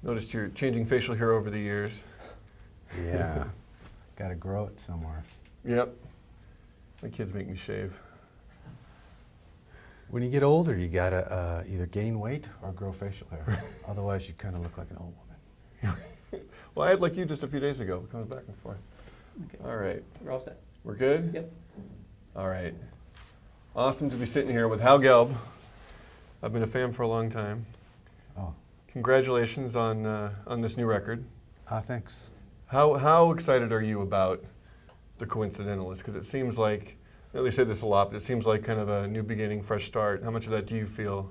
Noticed you're changing facial hair over the years. Yeah, got to grow it somewhere. Yep. My kids make me shave. When you get older, you got to either gain weight or grow facial hair. Otherwise, you kind of look like an old woman. Well, I had like you just a few days ago, coming back and forth. Okay. All right. We're all set. We're good? Yep. All right. Awesome to be sitting here with Howe Gelb. I've been a fan for a long time. Oh. Congratulations on this new record. Thanks. How excited are you about the Coincidentalist? Because it seems like, at least I say this a lot, but it seems like kind of a new beginning, fresh start. How much of that do you feel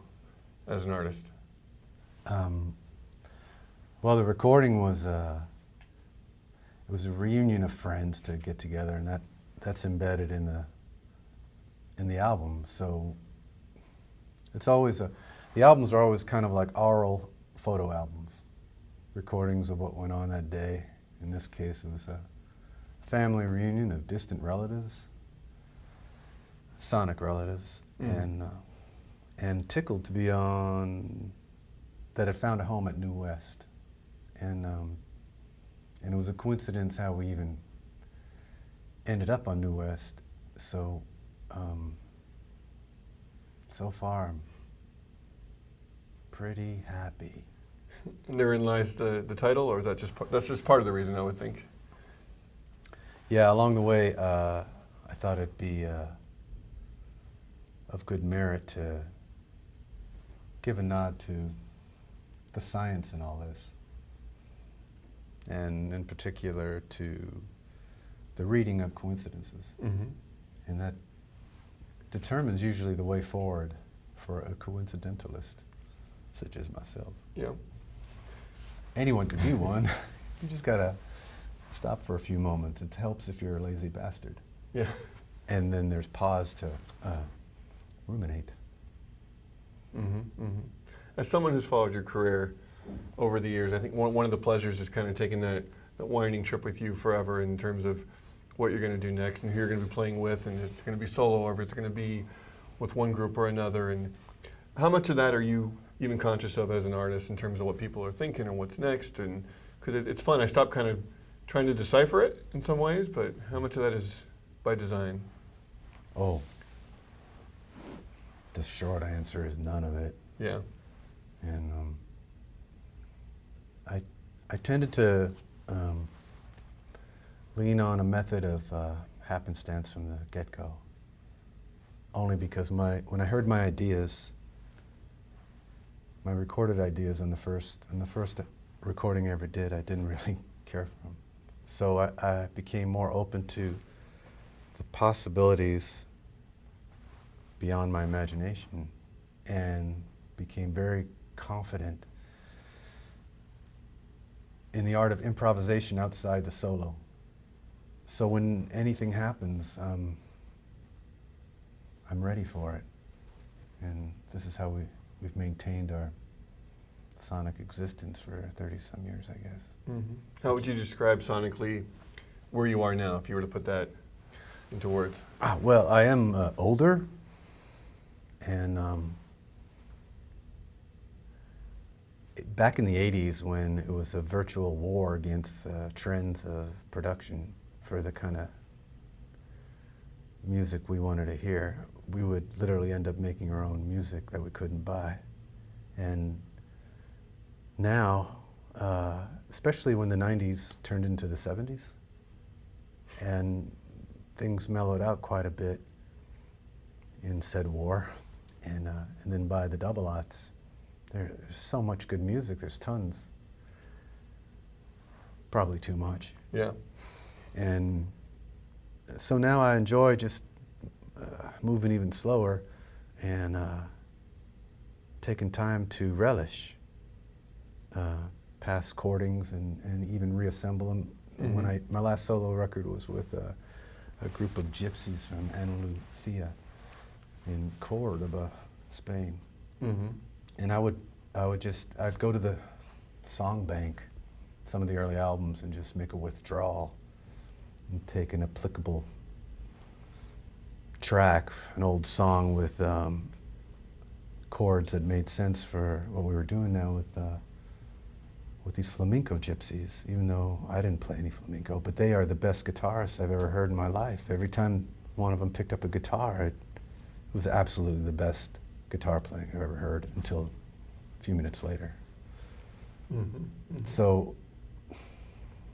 as an artist? Well, the recording was it was a reunion of friends to get together, and that's embedded in the album. So it's always the albums are always kind of like oral photo albums, recordings of what went on that day. In this case, it was a family reunion of distant relatives, sonic relatives, and tickled to be on that. Had found a home at New West, and it was a coincidence how we even ended up on New West. So so far, I'm pretty happy. And therein lies the title, or that's just part of the reason, I would think. Yeah, along the way, I thought it'd be of good merit to give a nod to the science in all this, and in particular to the reading of coincidences. Mm-hmm. And that determines usually the way forward for a coincidentalist, such as myself. Yeah. Anyone could be one. You just gotta stop for a few moments. It helps if you're a lazy bastard. Yeah. And then there's pause to ruminate. Mm-hmm. Mm-hmm. As someone who's followed your career over the years, I think one of the pleasures is kind of taking that winding trip with you forever in terms of what you're going to do next and who you're going to be playing with, and it's going to be solo or if it's going to be with one group or another. And how much of that are you even conscious of as an artist in terms of what people are thinking and what's next? And because it's fun, I stopped kind of trying to decipher it in some ways, but how much of that is by design? Oh, the short answer is none of it. Yeah. And I tended to lean on a method of happenstance from the get-go, only because when I heard my ideas, my recorded ideas on the first recording I ever did, I didn't really care for them. So I became more open to the possibilities beyond my imagination, and became very confident in the art of improvisation outside the solo. So when anything happens, I'm ready for it. And this is how we've maintained our sonic existence for 30-some years, I guess. Mm-hmm. How would you describe sonically where you are now, if you were to put that into words? Well, I am older, and back in the 80s, when it was a virtual war against trends of production for the kind of music we wanted to hear, we would literally end up making our own music that we couldn't buy. And now, especially when the 90s turned into the 70s, and things mellowed out quite a bit in said war, and then by the double aughts, there's so much good music, there's tons. Probably too much. Yeah. And so now I enjoy just moving even slower and taking time to relish past chordings and even reassemble them. Mm-hmm. When my last solo record was with a group of gypsies from Andalusia in Cordoba, Spain. Mm-hmm. And I'd go to the song bank, some of the early albums, and just make a withdrawal and take an applicable track, an old song with chords that made sense for what we were doing now with with these flamenco gypsies, even though I didn't play any flamenco, but they are the best guitarists I've ever heard in my life. Every time one of them picked up a guitar, it was absolutely the best guitar playing I've ever heard until a few minutes later. Mm-hmm. Mm-hmm. So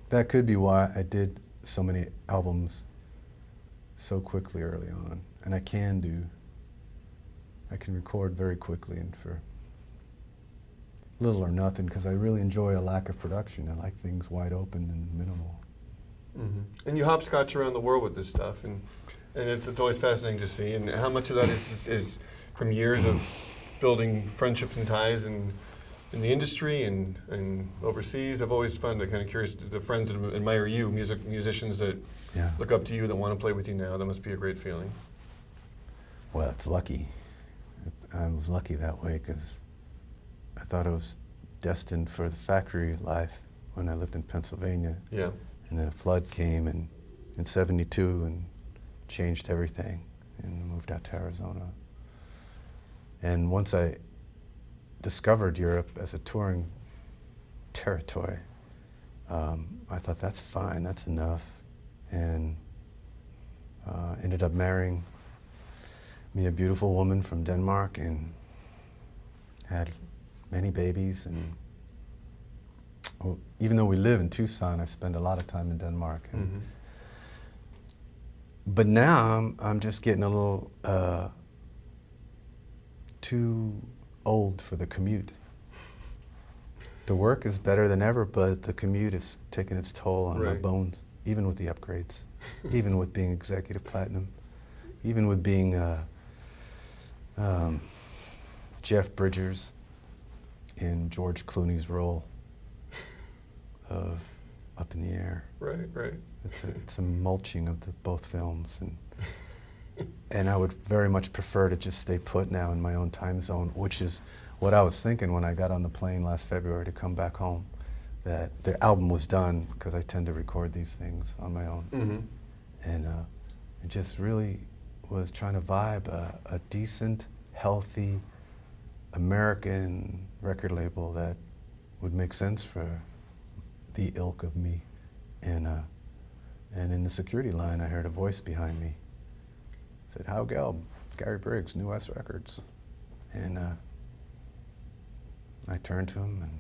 that could be why I did so many albums so quickly early on. And I can record very quickly and for little or nothing, because I really enjoy a lack of production. I like things wide open and minimal. Mm-hmm. And you hopscotch around the world with this stuff, and it's always fascinating to see. And how much of that is from years of building friendships and ties in the industry and overseas. I've always found that kind of curious. The friends that admire you, musicians that look up to you, that want to play with you now, that must be a great feeling. Well, it's lucky. I was lucky that way because I thought I was destined for the factory life when I lived in Pennsylvania. Yeah. And then a flood came in '72 and changed everything, and moved out to Arizona. And once I discovered Europe as a touring territory, I thought that's fine, that's enough, and ended up marrying me a beautiful woman from Denmark and had many babies. And even though we live in Tucson, I spend a lot of time in Denmark. And Mm-hmm. But now I'm just getting a little too old for the commute. The work is better than ever, but the commute is taking its toll on my bones, even with the upgrades, even with being executive platinum, even with being Jeff Bridges in George Clooney's role of Up in the Air. Right, right. It's a mulching of both films, and I would very much prefer to just stay put now in my own time zone, which is what I was thinking when I got on the plane last February to come back home, that the album was done, because I tend to record these things on my own. Mm-hmm. And it just really was trying to vibe a decent, healthy American record label that would make sense for the ilk of me. And in the security line, I heard a voice behind me. It said, "Howe Gelb, Gary Briggs, New West Records." And I turned to him, and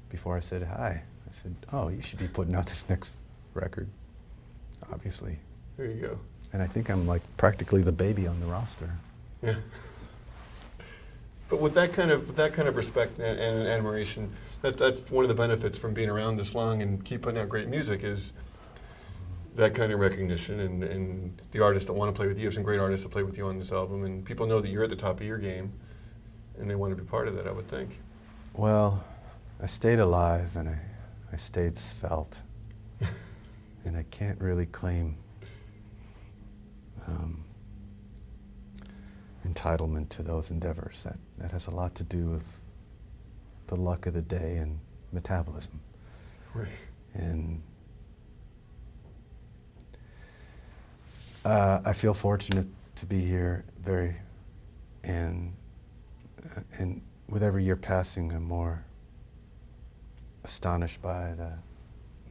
before I said hi, I said, "Oh, you should be putting out this next record, obviously." There you go. And I think I'm like practically the baby on the roster. Yeah. But with that kind of respect and admiration, that's one of the benefits from being around this long and keep putting out great music, is that kind of recognition, and the artists that want to play with you. You have some great artists that play with you on this album, and people know that you're at the top of your game, and they want to be part of that, I would think. Well, I stayed alive, and I stayed svelte, and I can't really claim entitlement to those endeavors. That has a lot to do with the luck of the day and metabolism. Right. And I feel fortunate to be here, and with every year passing, I'm more astonished by the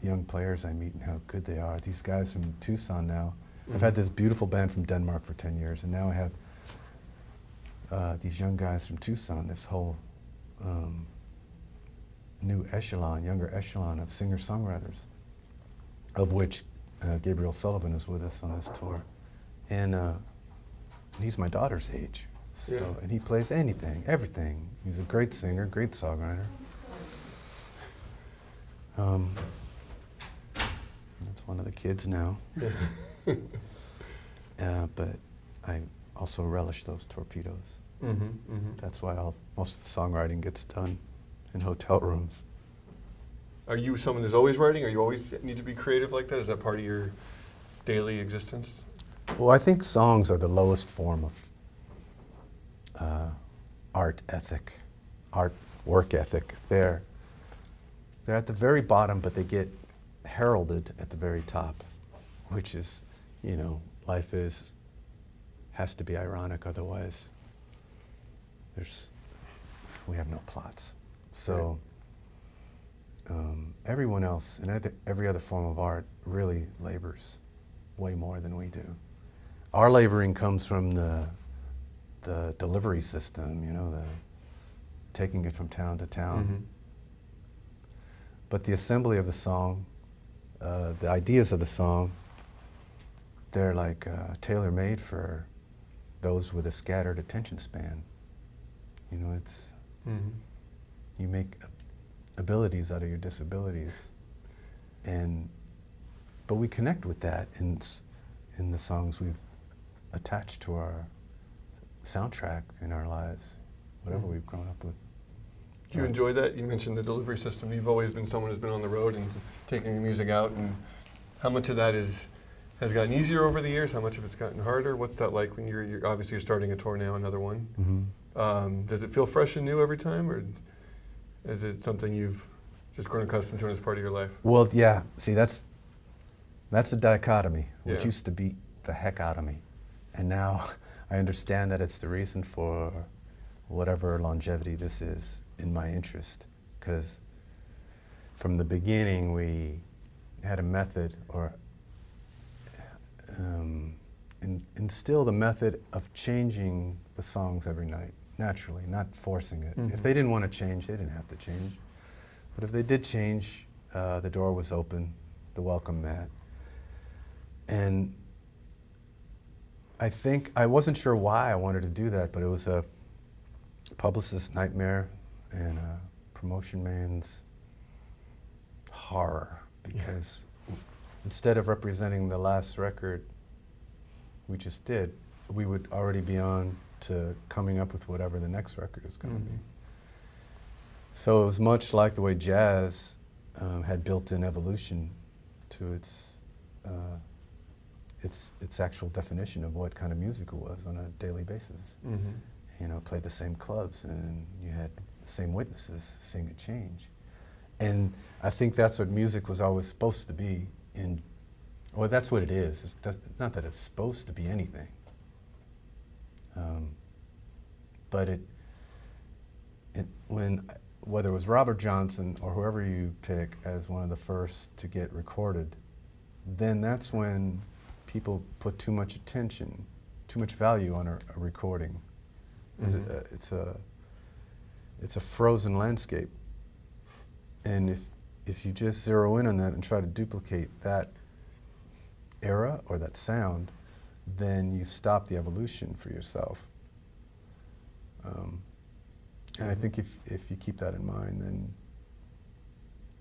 young players I meet and how good they are. These guys from Tucson now. Mm-hmm. I've had this beautiful band from Denmark for 10 years, and now I have these young guys from Tucson, this whole new echelon, younger echelon of singer-songwriters, of which Gabriel Sullivan is with us on this tour. And he's my daughter's age. So, Yeah. And he plays anything, everything. He's a great singer, great songwriter. That's one of the kids now. But I also relish those torpedoes. Mm-hmm, mm-hmm. That's why most of the songwriting gets done in hotel rooms. Are you someone who's always writing? Are you always need to be creative like that? Is that part of your daily existence? Well, I think songs are the lowest form of art ethic, art work ethic. They're at the very bottom, but they get heralded at the very top, which is, life has to be ironic, otherwise we have no plots. So everyone else and every other form of art really labors way more than we do. Our laboring comes from the delivery system, you know, the taking it from town to town. Mm-hmm. But the assembly of the song, the ideas of the song, they're like tailor-made for those with a scattered attention span. You know, it's, Mm-hmm. you make abilities out of your disabilities. But we connect with that in the songs we've attached to our soundtrack in our lives, whatever Mm-hmm. we've grown up with. Do you enjoy that? You mentioned the delivery system. You've always been someone who's been on the road and taking your music out. And how much of that has gotten easier over the years? How much of it's gotten harder? What's that like when you're obviously you're starting a tour now, another one? Mm-hmm. Does it feel fresh and new every time, or is it something you've just grown accustomed to and as part of your life? Well, yeah. See, that's a dichotomy, which Yeah. used to beat the heck out of me, and now I understand that it's the reason for whatever longevity this is in my interest, because from the beginning we had a method, or instilled a method of changing the songs every night, naturally, not forcing it. Mm-hmm. If they didn't want to change, they didn't have to change. But if they did change, the door was open, the welcome mat. And I think, I wasn't sure why I wanted to do that, but it was a publicist's nightmare and a promotion man's horror, because instead of representing the last record we just did, we would already be on to coming up with whatever the next record is going to Mm-hmm. be. So it was much like the way jazz had built-in evolution to its actual definition of what kind of music it was on a daily basis. Mm-hmm. You know, played the same clubs, and you had the same witnesses seeing it change. And I think that's what music was always supposed to be well, that's what it is. It's not that it's supposed to be anything. But whether it was Robert Johnson or whoever you pick as one of the first to get recorded, then that's when people put too much attention, too much value on a recording. Mm-hmm. It's a frozen landscape. And if you just zero in on that and try to duplicate that era or that sound, then you stop the evolution for yourself. And I think if you keep that in mind, then,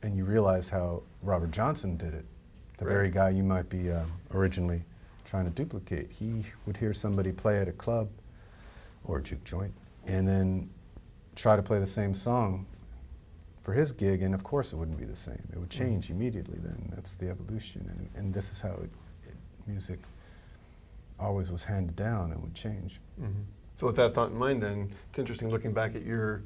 and you realize how Robert Johnson did it, the Right. very guy you might be originally trying to duplicate, he would hear somebody play at a club or a juke joint and then try to play the same song for his gig, and of course it wouldn't be the same. It would change immediately then. That's the evolution, and this is how music always was handed down and would change. Mm-hmm. So with that thought in mind, then, it's interesting looking back at your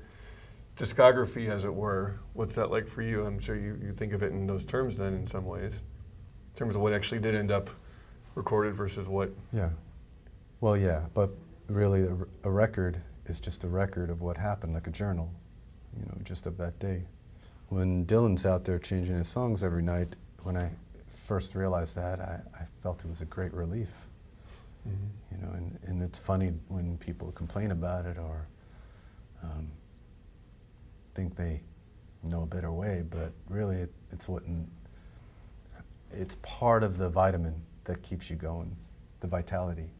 discography, as it were. What's that like for you? I'm sure you think of it in those terms then, in some ways, in terms of what actually did end up recorded versus what. Yeah. Well, yeah, but really a record is just a record of what happened, like a journal, you know, just of that day. When Dylan's out there changing his songs every night, when I first realized that, I felt it was a great relief. Mm-hmm. You know, and it's funny when people complain about it or think they know a better way, but really it's part of the vitamin that keeps you going, the vitality,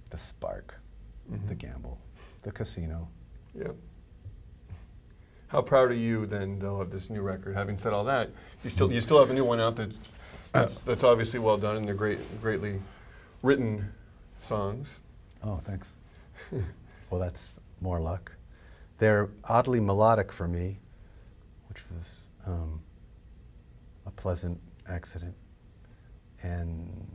the spark, Mm-hmm. the gamble, the casino. Yeah. How proud are you then, though, of this new record? Having said all that, you still have a new one out that's obviously well done, and they're greatly written songs. Oh, thanks. Well, that's more luck. They're oddly melodic for me, which was a pleasant accident. And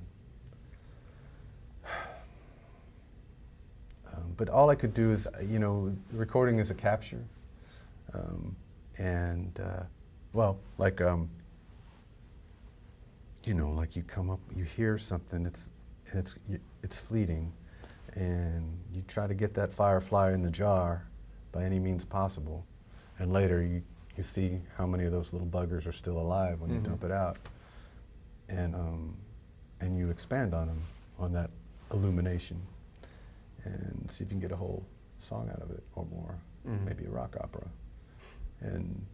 but all I could do is, you know, recording is a capture. Well, like, you know, like you come up, you hear something, it's fleeting, and you try to get that firefly in the jar by any means possible, and later you you see how many of those little buggers are still alive when you dump it out, and you expand on them, on that illumination, and see if you can get a whole song out of it or more, maybe a rock opera. And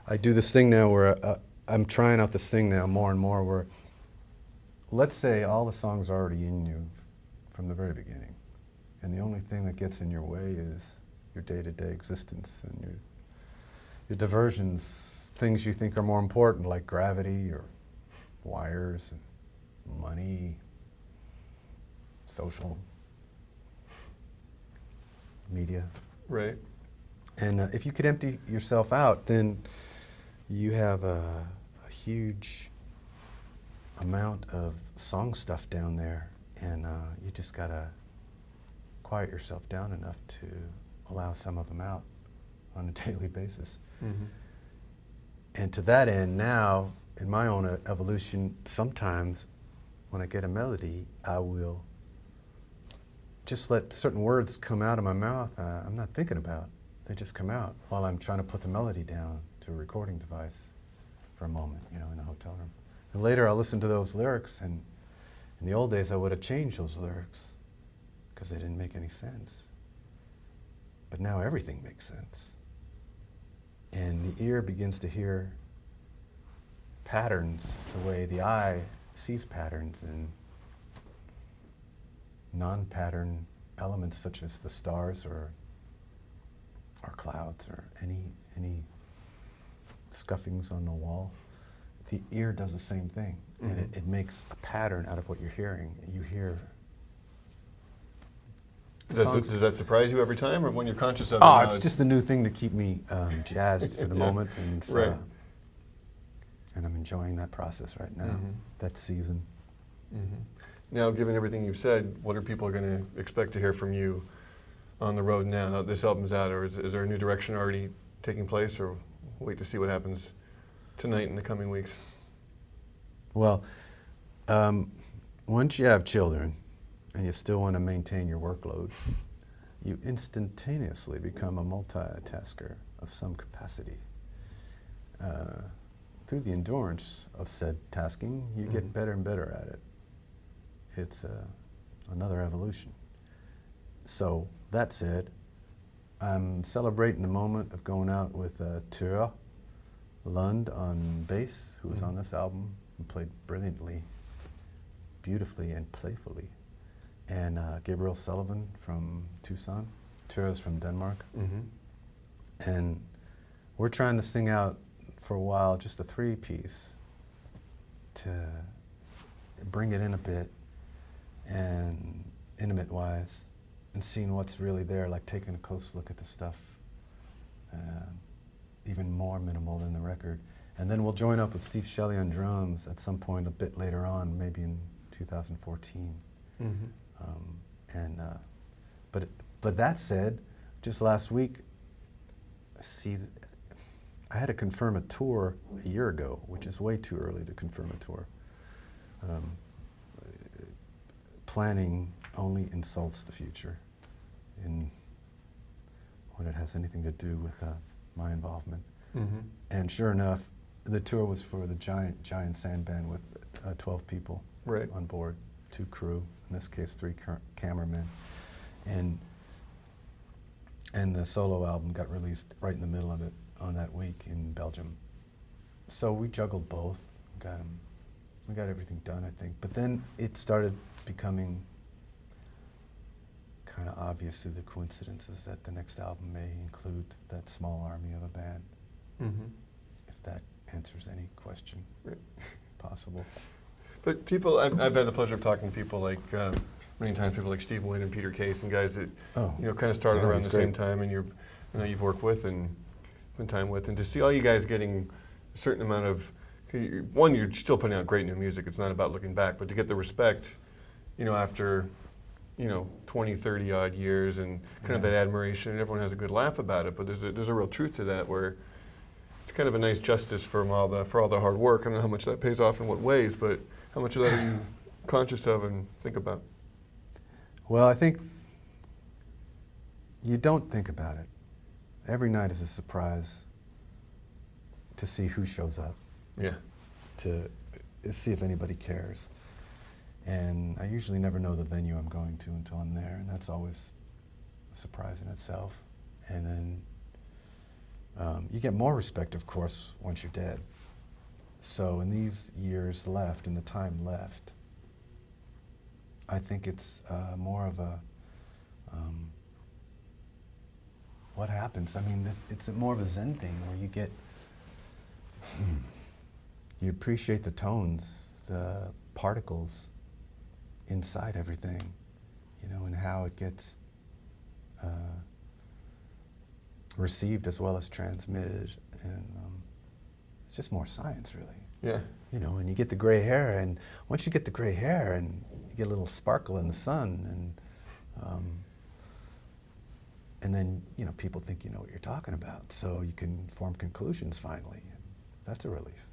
I do this thing now where I'm trying out this thing now more and more where, let's say all the songs are already in you from the very beginning, and the only thing that gets in your way is your day-to-day existence and your diversions, things you think are more important, like gravity or wires and money, social media. Right. And if you could empty yourself out, then you have a huge amount of song stuff down there, and you just gotta quiet yourself down enough to allow some of them out on a daily basis. And to that end, now, in my own evolution, sometimes when I get a melody, I will just let certain words come out of my mouth I'm not thinking about. They just come out while I'm trying to put the melody down to a recording device for a moment, you know, in a hotel room. And later I'll listen to those lyrics, and in the old days I would have changed those lyrics because they didn't make any sense. But now everything makes sense. And the ear begins to hear patterns the way the eye sees patterns, and non-pattern elements such as the stars or clouds or any scuffings on the wall. The ear does the same thing, and it makes a pattern out of what you're hearing. You hear. Does that surprise you every time, or when you're conscious of it? Oh, it's just a new thing to keep me jazzed for the moment, and Right. And I'm enjoying that process right now, that season. Now, given everything you've said, what are people going to expect to hear from you on the road now? Now this album's out, or is there a new direction already taking place, or wait to see what happens tonight in the coming weeks? Well, once you have children and you still want to maintain your workload, you instantaneously become a multitasker of some capacity. Through the endurance of said tasking, you get better and better at it. It's another evolution. So, that said, I'm celebrating the moment of going out with Tura Lund on bass, who was on this album and played brilliantly, beautifully, and playfully. And Gabriel Sullivan from Tucson. Tura's from Denmark. And we're trying to sing out for a while just a 3-piece to bring it in a bit and intimate-wise, and seeing what's really there, like taking a close look at the stuff, even more minimal than the record. And then we'll join up with Steve Shelley on drums at some point a bit later on, maybe in 2014. But that said, just last week, I had to confirm a tour a year ago, which is way too early to confirm a tour. Planning only insults the future in when it has anything to do with my involvement. And sure enough, the tour was for the giant sand band with 12 people on board, 2 crew, in this case 3 cameramen. And the solo album got released right in the middle of it on that week in Belgium. So we juggled both, we got everything done, I think. But then it started becoming kind of obvious through the coincidences that the next album may include that small army of a band. If that answers any question possible. But people, I've had the pleasure of talking to people like, many times people like Steve Wynn and Peter Case and guys that kind of started around the same time, and you've worked with and spent time with, and to see all you guys getting a certain amount of, one, you're still putting out great new music. It's not about looking back, but to get the respect, after 20, 30 odd years, and kind of that admiration, and everyone has a good laugh about it, but there's a real truth to that, where it's kind of a nice justice for all the hard work. I don't know how much that pays off in what ways, but how much of that are you conscious of and think about? Well, I think, you don't think about it. Every night is a surprise to see who shows up, Yeah. to see if anybody cares. And I usually never know the venue I'm going to until I'm there, and that's always a surprise in itself. And then you get more respect, of course, once you're dead. So in these years left, in the time left, I think it's more of a, what happens? I mean, it's more of a Zen thing where you get, you appreciate the tones, the particles inside everything, you know, and how it gets received as well as transmitted. And it's just more science, really. Yeah. You know, and you get the gray hair, and once you get the gray hair, and you get a little sparkle in the sun, and then, you know, people think you know what you're talking about, so you can form conclusions finally. And that's a relief.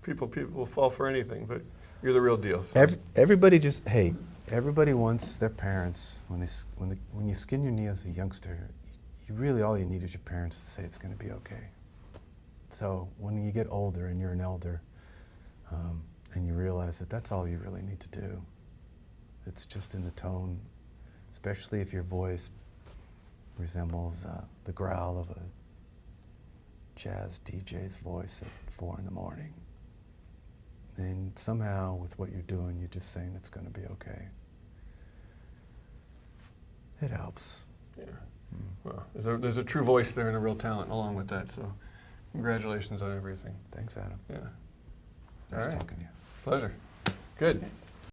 People fall for anything, but you're the real deal. So. Everybody just, hey, everybody wants their parents, when you skin your knee as a youngster, you really, all you need is your parents to say it's going to be okay. So when you get older and you're an elder, and you realize that that's all you really need to do, it's just in the tone, especially if your voice resembles the growl of a jazz DJ's voice at 4 in the morning. And somehow, with what you're doing, you're just saying it's going to be okay. It helps. Yeah. Well, there's a true voice there and a real talent along with that, so congratulations on everything. Thanks, Adam. Yeah. Nice All right. talking to you. Pleasure. Good.